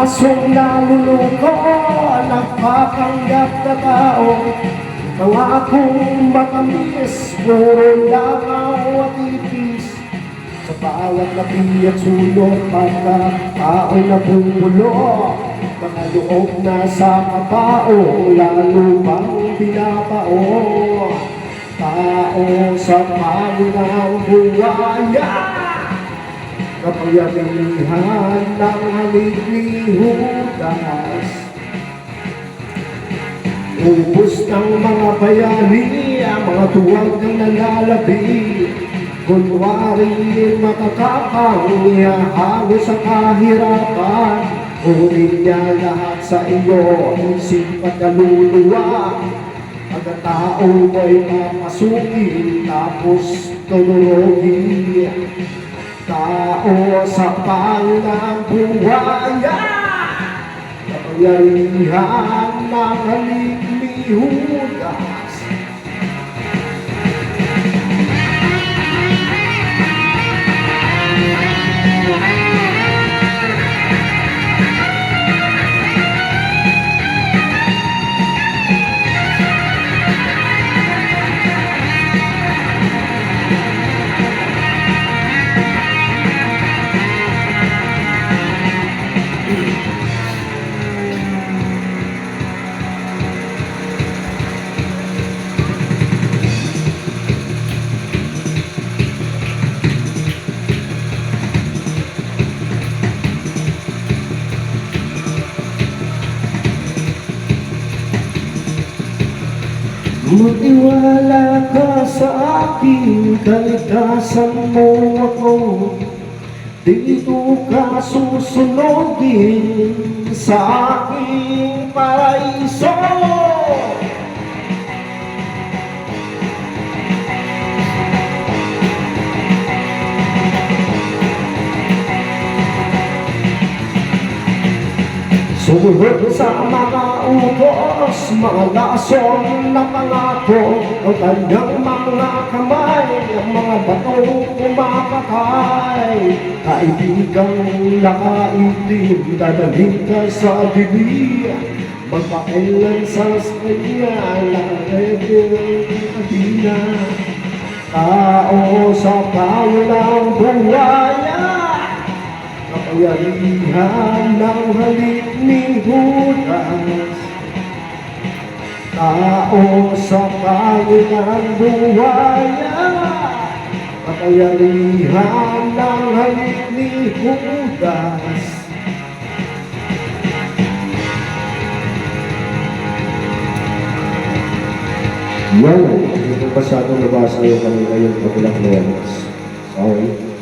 Asong naluluko, nagpapanggap na tao. Pangakong matamis, puro langaw at ipis. Sa bawat labi at sulok, pagkatao na bumulo. Mga loob na sa kapao, lalo pang binabao. Tao sa pangang buwaya, kapangyarihan ng halik ni Judas. Ubus ng mga bayani, ang mga tuwag ng nanalabi. Kunwari matatapang, ihahago sa kahirapan. Unin niya lahat sa iyo, isip at kaluluwa. Pagkatao mo'y papasukin, tapos tunurugin. Tao sa pangang buwaya, kapangyarihan ng halik ni Judas. Magtiwala ka sa akin, kalikasan mo ako. Dito ka susunodin sa aking paraiso. Sumunod sa mga utos, mga lason na pangako. Ang kanyang mga kamay, ang mga batong kumapatay. Kaibigang nakaitim, dadalhin ka sa dilim. Magpakailan sa kanya, nakakayagin kadina. Tao sa paulang buwaya, kapangyarihan ng halik ni Judas. Tao sa pangang buwaya, kapangyarihan ng halik ni Judas. Yan, hindi ko masyadong nabasa yung kanina yung kabilang lyrics. Sorry.